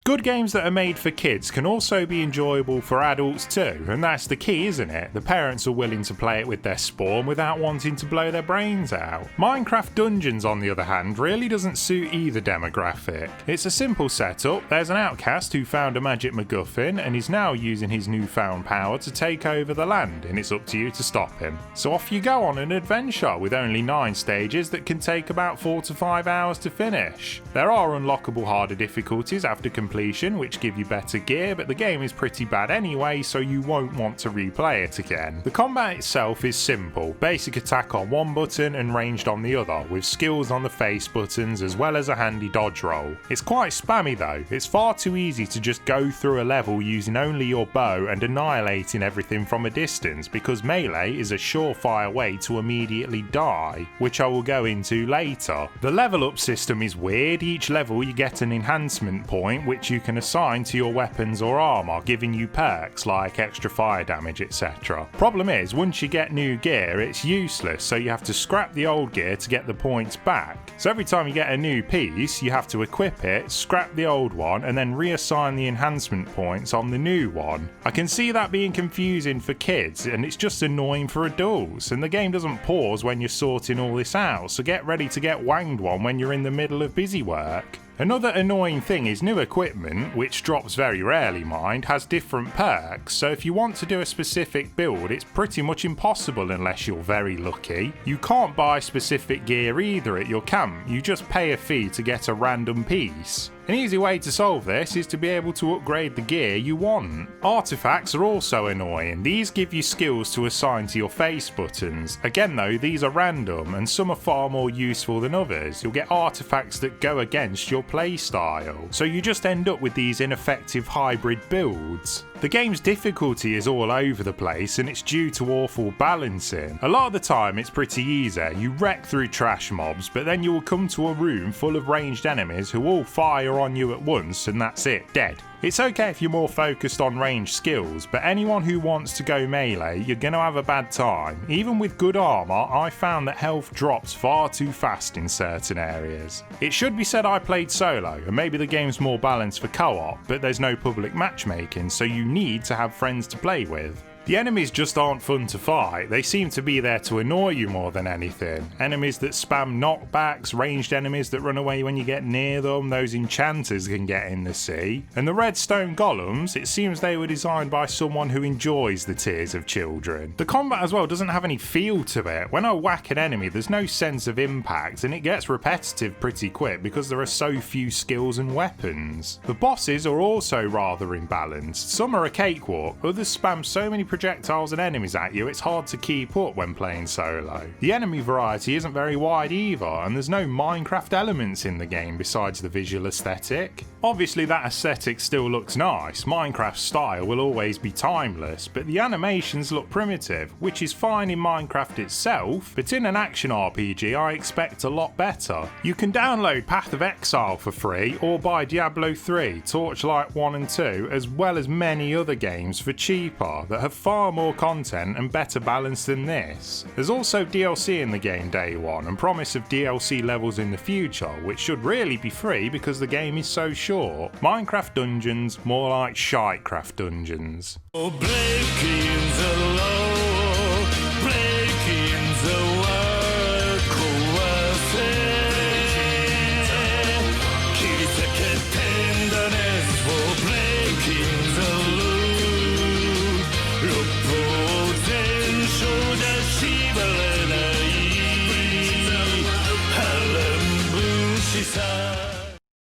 Good games that are made for kids can also be enjoyable for adults too, and that's the key, isn't it? The parents are willing to play it with their spawn without wanting to blow their brains out. Minecraft Dungeons, on the other hand, really doesn't suit either demographic. It's a simple setup. There's an outcast who found a magic MacGuffin and is now using his newfound power to take over the land, and it's up to you to stop him. So off you go on an adventure with only 9 stages that can take about 4 to 5 hours to finish. There are unlockable harder difficulties after completion which give you better gear, but the game is pretty bad anyway, so you won't want to replay it again. The combat itself is simple, basic attack on one button and ranged on the other, with skills on the face buttons as well as a handy dodge roll. It's quite spammy though. It's far too easy to just go through a level using only your bow and annihilating everything from a distance, because melee is a surefire way to immediately die, which I will go into later. The level up system is weird. Each level you get an enhancement point which you can assign to your weapons or armor, giving you perks like extra fire damage, etc. Problem is, once you get new gear, it's useless, so you have to scrap the old gear to get the points back. So every time you get a new piece, you have to equip it, scrap the old one, and then reassign the enhancement points on the new one. I can see that being confusing for kids, and it's just annoying for adults, and the game doesn't pause when you're sorting all this out, so get ready to get wanged one when you're in the middle of busy work. Another annoying thing is new equipment, which drops very rarely mind, has different perks, so if you want to do a specific build, it's pretty much impossible unless you're very lucky. You can't buy specific gear either at your camp, you just pay a fee to get a random piece. An easy way to solve this is to be able to upgrade the gear you want. Artifacts are also annoying. These give you skills to assign to your face buttons. Again though, these are random and some are far more useful than others. You'll get artifacts that go against your playstyle, so you just end up with these ineffective hybrid builds. The game's difficulty is all over the place and it's due to awful balancing. A lot of the time it's pretty easy. You wreck through trash mobs, but then you will come to a room full of ranged enemies who all fire on you at once and that's it, dead. It's okay if you're more focused on ranged skills, but anyone who wants to go melee, you're going to have a bad time. Even with good armour, I found that health drops far too fast in certain areas. It should be said I played solo, and maybe the game's more balanced for co-op, but there's no public matchmaking, so you need to have friends to play with. The enemies just aren't fun to fight, they seem to be there to annoy you more than anything. Enemies that spam knockbacks, ranged enemies that run away when you get near them, those enchanters can get in the sea. And the redstone golems, it seems they were designed by someone who enjoys the tears of children. The combat as well doesn't have any feel to it. When I whack an enemy, there's no sense of impact and it gets repetitive pretty quick because there are so few skills and weapons. The bosses are also rather imbalanced. Some are a cakewalk, others spam so many projectiles and enemies at you it's hard to keep up when playing solo. The enemy variety isn't very wide either, and there's no Minecraft elements in the game besides the visual aesthetic. Obviously that aesthetic still looks nice, Minecraft's style will always be timeless, but the animations look primitive, which is fine in Minecraft itself, but in an action RPG I expect a lot better. You can download Path of Exile for free or buy Diablo 3, Torchlight 1 and 2, as well as many other games for cheaper that have far more content and better balance than this. There's also DLC in the game day one and promise of DLC levels in the future, which should really be free because the game is so short. Minecraft Dungeons, more like Shitecraft Dungeons. Oh,